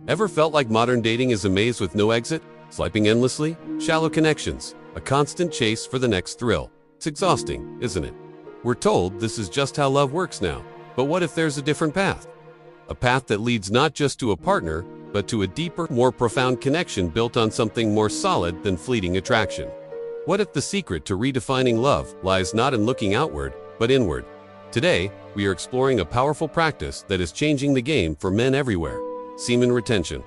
Ever felt like modern dating is a maze with no exit? Swiping endlessly? Shallow connections? A constant chase for the next thrill? It's exhausting, isn't it? We're told this is just how love works now. But what if there's a different path? A path that leads not just to a partner, but to a deeper, more profound connection built on something more solid than fleeting attraction. What if the secret to redefining love lies not in looking outward, but inward? Today, we are exploring a powerful practice that is changing the game for men everywhere: semen retention.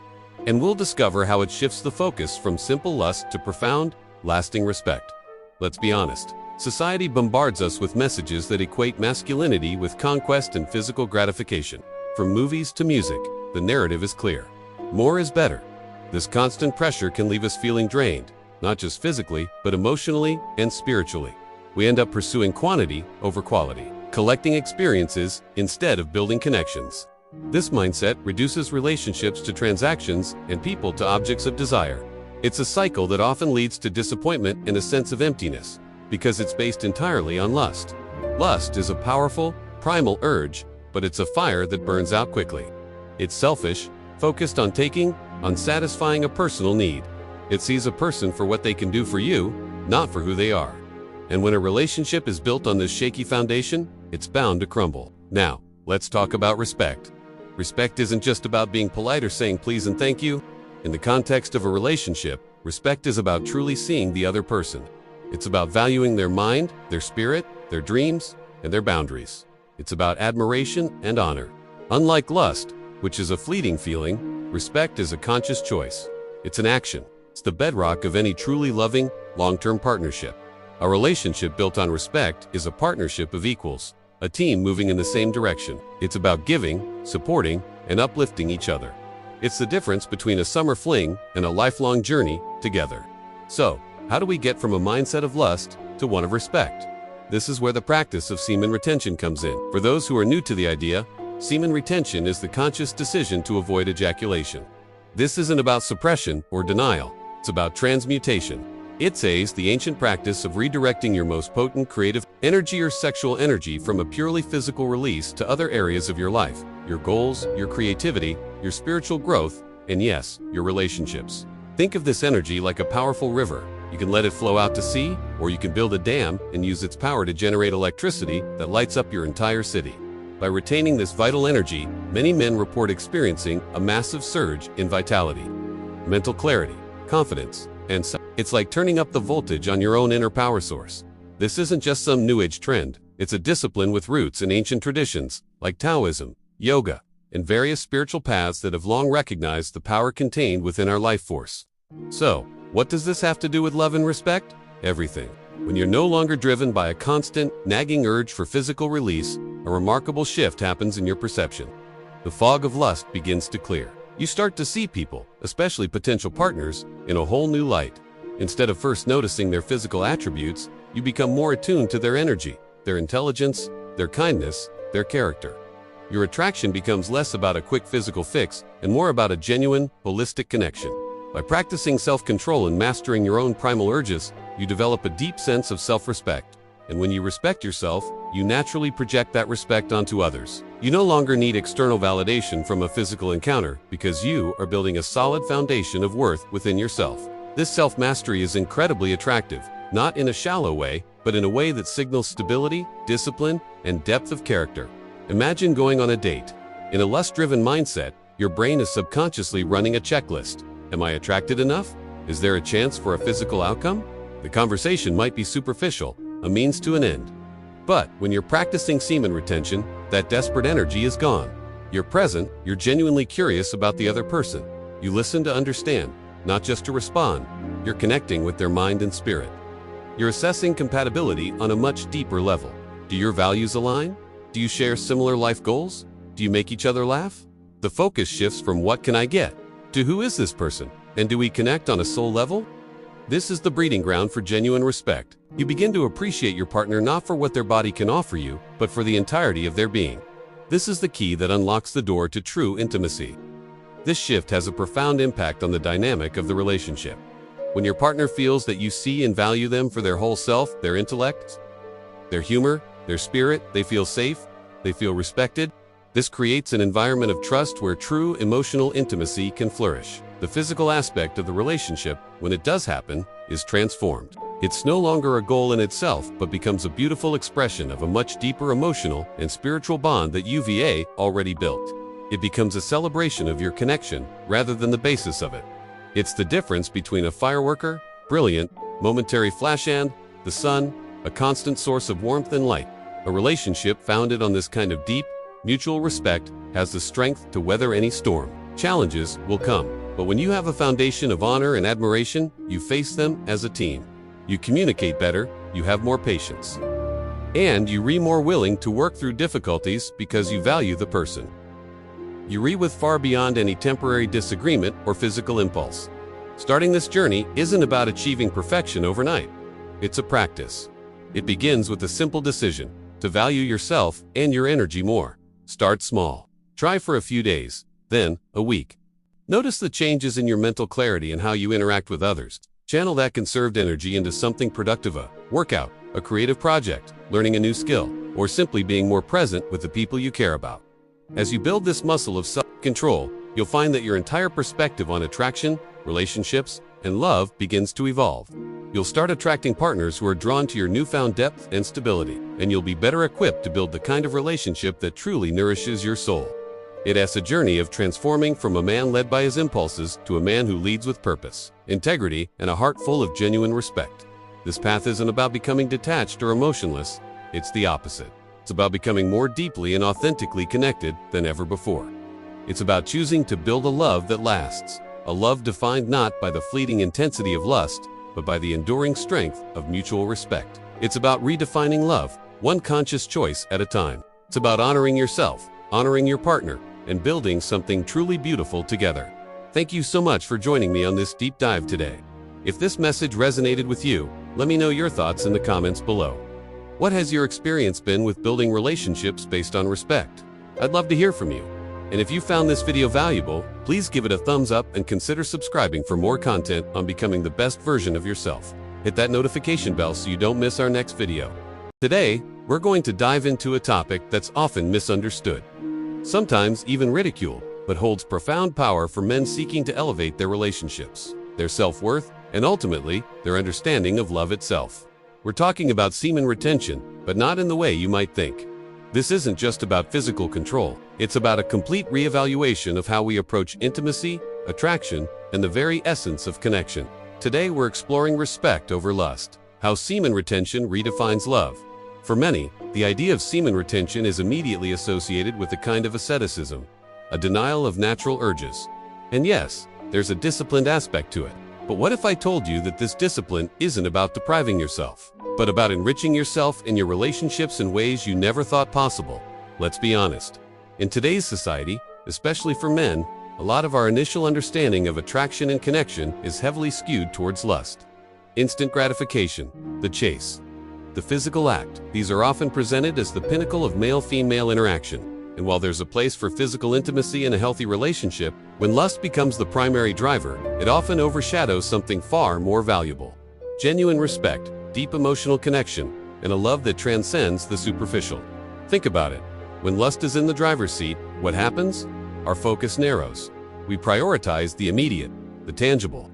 And we'll discover how it shifts the focus from simple lust to profound, lasting respect. Let's be honest. Society bombards us with messages that equate masculinity with conquest and physical gratification. From movies to music, the narrative is clear. More is better. This constant pressure can leave us feeling drained, not just physically, but emotionally and spiritually. We end up pursuing quantity over quality, collecting experiences instead of building connections. This mindset reduces relationships to transactions and people to objects of desire. It's a cycle that often leads to disappointment and a sense of emptiness, because it's based entirely on lust. Lust is a powerful, primal urge, but it's a fire that burns out quickly. It's selfish, focused on taking, on satisfying a personal need. It sees a person for what they can do for you, not for who they are. And when a relationship is built on this shaky foundation, it's bound to crumble. Now, let's talk about respect. Respect isn't just about being polite or saying please and thank you. In the context of a relationship, respect is about truly seeing the other person. It's about valuing their mind, their spirit, their dreams, and their boundaries. It's about admiration and honor. Unlike lust, which is a fleeting feeling, respect is a conscious choice. It's an action. It's the bedrock of any truly loving, long-term partnership. A relationship built on respect is a partnership of equals, a team moving in the same direction. It's about giving, supporting, and uplifting each other. It's the difference between a summer fling and a lifelong journey together. So, how do we get from a mindset of lust to one of respect? This is where the practice of semen retention comes in. For those who are new to the idea, semen retention is the conscious decision to avoid ejaculation. This isn't about suppression or denial. It's about transmutation. It's the ancient practice of redirecting your most potent creative energy or sexual energy from a purely physical release to other areas of your life, your goals, your creativity, your spiritual growth, and yes, your relationships. Think of this energy like a powerful river. You can let it flow out to sea, or you can build a dam and use its power to generate electricity that lights up your entire city. By retaining this vital energy, many men report experiencing a massive surge in vitality, mental clarity, confidence, and it's like turning up the voltage on your own inner power source. This isn't just some new age trend. It's a discipline with roots in ancient traditions like Taoism, yoga, and various spiritual paths that have long recognized the power contained within our life force. So, what does this have to do with love and respect? Everything. When you're no longer driven by a constant, nagging urge for physical release, a remarkable shift happens in your perception. The fog of lust begins to clear. You start to see people, especially potential partners, in a whole new light. Instead of first noticing their physical attributes, you become more attuned to their energy, their intelligence, their kindness, their character. Your attraction becomes less about a quick physical fix and more about a genuine, holistic connection. By practicing self-control and mastering your own primal urges, you develop a deep sense of self-respect. And when you respect yourself, you naturally project that respect onto others. You no longer need external validation from a physical encounter because you are building a solid foundation of worth within yourself. This self-mastery is incredibly attractive, not in a shallow way, but in a way that signals stability, discipline, and depth of character. Imagine going on a date. In a lust-driven mindset, your brain is subconsciously running a checklist. Am I attracted enough? Is there a chance for a physical outcome? The conversation might be superficial, a means to an end. But when you're practicing semen retention, that desperate energy is gone. You're present, you're genuinely curious about the other person. You listen to understand, not just to respond. You're connecting with their mind and spirit. You're assessing compatibility on a much deeper level. Do your values align? Do you share similar life goals? Do you make each other laugh? The focus shifts from what can I get to who is this person, and do we connect on a soul level? This is the breeding ground for genuine respect. You begin to appreciate your partner not for what their body can offer you, but for the entirety of their being. This is the key that unlocks the door to true intimacy. This shift has a profound impact on the dynamic of the relationship. When your partner feels that you see and value them for their whole self, their intellect, their humor, their spirit, they feel safe, they feel respected, This creates an environment of trust where true emotional intimacy can flourish. The physical aspect of the relationship, when it does happen, is transformed. It's no longer a goal in itself, but becomes a beautiful expression of a much deeper emotional and spiritual bond that UVA already built. It becomes a celebration of your connection rather than the basis of it. It's the difference between a fireworker, brilliant, momentary flash, and the sun, a constant source of warmth and light. A relationship founded on this kind of deep, mutual respect has the strength to weather any storm. Challenges will come, but when you have a foundation of honor and admiration, you face them as a team. You communicate better, you have more patience, and you are more willing to work through difficulties because you value the person. You are with far beyond any temporary disagreement or physical impulse. Starting this journey isn't about achieving perfection overnight. It's a practice. It begins with a simple decision to value yourself and your energy more. Start small. Try for a few days, then a week. Notice the changes in your mental clarity and how you interact with others. Channel that conserved energy into something productive: a workout, a creative project, learning a new skill, or simply being more present with the people you care about. As you build this muscle of self-control, you'll find that your entire perspective on attraction, relationships, and love begins to evolve. You'll start attracting partners who are drawn to your newfound depth and stability, and you'll be better equipped to build the kind of relationship that truly nourishes your soul. It's a journey of transforming from a man led by his impulses to a man who leads with purpose, integrity, and a heart full of genuine respect. This path isn't about becoming detached or emotionless. It's the opposite. It's about becoming more deeply and authentically connected than ever before. It's about choosing to build a love that lasts, a love defined not by the fleeting intensity of lust, but by the enduring strength of mutual respect. It's about redefining love, one conscious choice at a time. It's about honoring yourself, honoring your partner, and building something truly beautiful together. Thank you so much for joining me on this deep dive today. If this message resonated with you, let me know your thoughts in the comments below. What has your experience been with building relationships based on respect? I'd love to hear from you. And if you found this video valuable, please give it a thumbs up and consider subscribing for more content on becoming the best version of yourself. Hit that notification bell so you don't miss our next video. Today, we're going to dive into a topic that's often misunderstood, sometimes even ridiculed, but holds profound power for men seeking to elevate their relationships, their self-worth, and ultimately, their understanding of love itself. We're talking about semen retention, but not in the way you might think. This isn't just about physical control. It's about a complete reevaluation of how we approach intimacy, attraction, and the very essence of connection. Today we're exploring respect over lust, how semen retention redefines love. For many, the idea of semen retention is immediately associated with a kind of asceticism, a denial of natural urges. And yes, there's a disciplined aspect to it. But what if I told you that this discipline isn't about depriving yourself, but about enriching yourself in your relationships in ways you never thought possible? Let's be honest. In today's society, especially for men, a lot of our initial understanding of attraction and connection is heavily skewed towards lust. Instant gratification, the chase, the physical act. These are often presented as the pinnacle of male-female interaction. And while there's a place for physical intimacy in a healthy relationship, when lust becomes the primary driver, it often overshadows something far more valuable: genuine respect, deep emotional connection, and a love that transcends the superficial. Think about it. When lust is in the driver's seat, what happens? Our focus narrows. We prioritize the immediate, the tangible.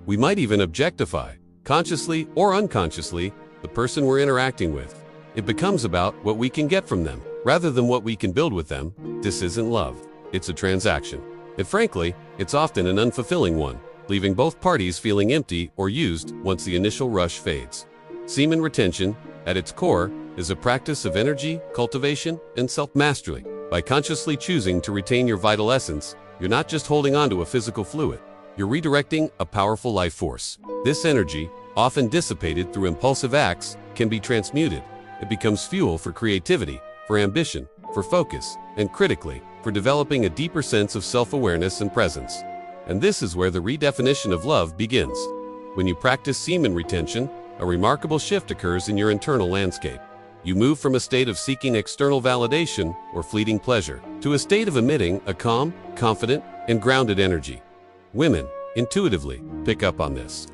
We might even objectify, consciously or unconsciously, the person we're interacting with. It becomes about what we can get from them, rather than what we can build with them. This isn't love. It's a transaction. And frankly, it's often an unfulfilling one, leaving both parties feeling empty or used once the initial rush fades. Semen retention, at its core, is a practice of energy, cultivation, and self-mastery. By consciously choosing to retain your vital essence, you're not just holding on to a physical fluid. You're redirecting a powerful life force. This energy, often dissipated through impulsive acts, can be transmuted. It becomes fuel for creativity, for ambition, for focus, and critically, for developing a deeper sense of self-awareness and presence. And this is where the redefinition of love begins. When you practice semen retention, a remarkable shift occurs in your internal landscape. You move from a state of seeking external validation or fleeting pleasure to a state of emitting a calm, confident, and grounded energy. Women, intuitively, pick up on this.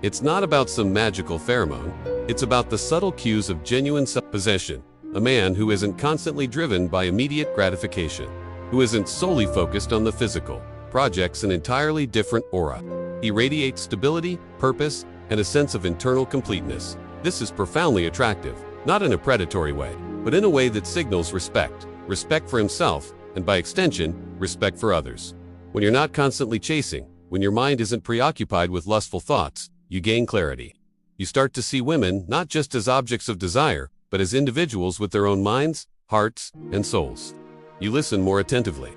It's not about some magical pheromone. It's about the subtle cues of genuine self-possession, A man who isn't constantly driven by immediate gratification, who isn't solely focused on the physical, projects an entirely different aura. He radiates stability, purpose, and a sense of internal completeness. This is profoundly attractive, not in a predatory way, but in a way that signals respect. Respect for himself, and by extension, respect for others. When you're not constantly chasing, when your mind isn't preoccupied with lustful thoughts, you gain clarity. You start to see women not just as objects of desire, but as individuals with their own minds, hearts, and souls. You listen more attentively.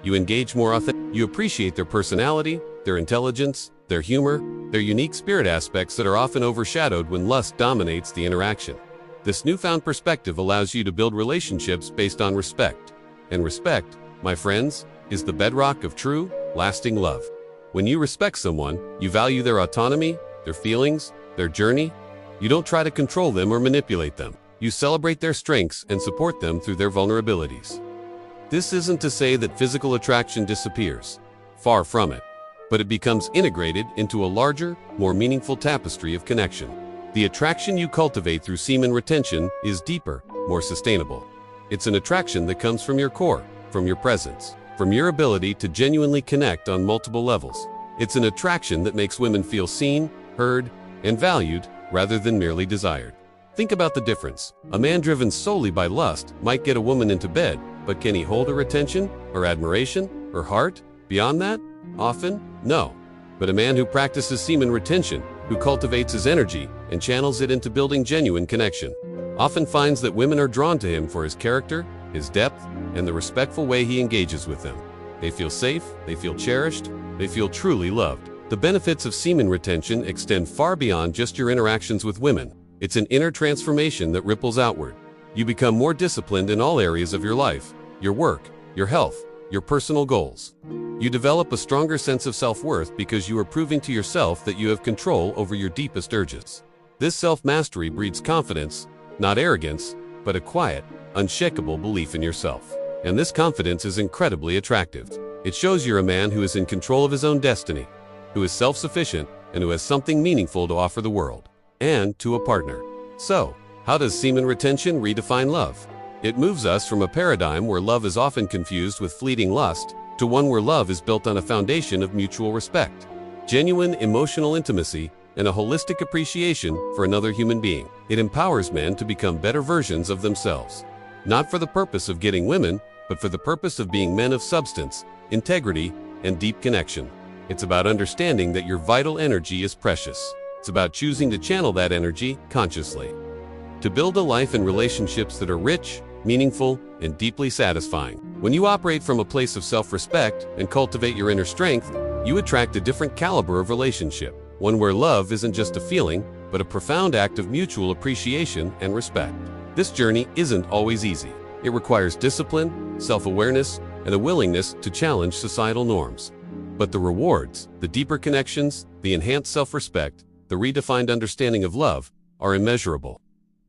You engage more authentically. You appreciate their personality, their intelligence, their humor, their unique spirit aspects that are often overshadowed when lust dominates the interaction. This newfound perspective allows you to build relationships based on respect. And respect, my friends, is the bedrock of true, lasting love. When you respect someone, you value their autonomy, their feelings, their journey. You don't try to control them or manipulate them. You celebrate their strengths and support them through their vulnerabilities. This isn't to say that physical attraction disappears. Far from it. But it becomes integrated into a larger, more meaningful tapestry of connection. The attraction you cultivate through semen retention is deeper, more sustainable. It's an attraction that comes from your core, from your presence, from your ability to genuinely connect on multiple levels. It's an attraction that makes women feel seen, heard, and valued rather than merely desired. Think about the difference. A man driven solely by lust might get a woman into bed, but can he hold her attention, her admiration, her heart? Beyond that? Often, no. But a man who practices semen retention, who cultivates his energy and channels it into building genuine connection, often finds that women are drawn to him for his character, his depth, and the respectful way he engages with them. They feel safe, they feel cherished, they feel truly loved. The benefits of semen retention extend far beyond just your interactions with women. It's an inner transformation that ripples outward. You become more disciplined in all areas of your life, your work, your health, your personal goals. You develop a stronger sense of self-worth because you are proving to yourself that you have control over your deepest urges. This self-mastery breeds confidence, not arrogance, but a quiet, unshakable belief in yourself. And this confidence is incredibly attractive. It shows you're a man who is in control of his own destiny, who is self-sufficient, and who has something meaningful to offer the world, and to a partner. So, how does semen retention redefine love? It moves us from a paradigm where love is often confused with fleeting lust to one where love is built on a foundation of mutual respect, genuine emotional intimacy, and a holistic appreciation for another human being. It empowers men to become better versions of themselves, not for the purpose of getting women, but for the purpose of being men of substance, integrity, and deep connection. It's about understanding that your vital energy is precious. It's about choosing to channel that energy consciously, to build a life and relationships that are rich, meaningful, and deeply satisfying. When you operate from a place of self-respect and cultivate your inner strength, you attract a different caliber of relationship, one where love isn't just a feeling, but a profound act of mutual appreciation and respect. This journey isn't always easy. It requires discipline, self-awareness, and a willingness to challenge societal norms. But the rewards, the deeper connections, the enhanced self-respect, the redefined understanding of love, are immeasurable.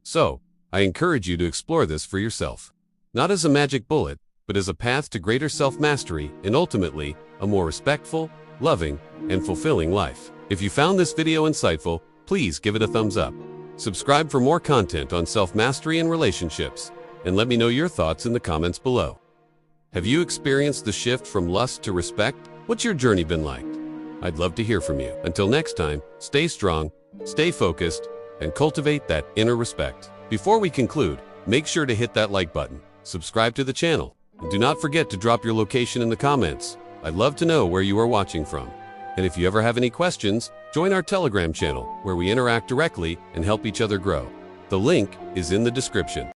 So, I encourage you to explore this for yourself. Not as a magic bullet, but as a path to greater self-mastery and ultimately, a more respectful, loving, and fulfilling life. If you found this video insightful, please give it a thumbs up. Subscribe for more content on self-mastery and relationships, and let me know your thoughts in the comments below. Have you experienced the shift from lust to respect? What's your journey been like? I'd love to hear from you. Until next time, stay strong, stay focused, and cultivate that inner respect. Before we conclude, make sure to hit that like button, subscribe to the channel, and do not forget to drop your location in the comments. I'd love to know where you are watching from. And if you ever have any questions, join our Telegram channel, where we interact directly and help each other grow. The link is in the description.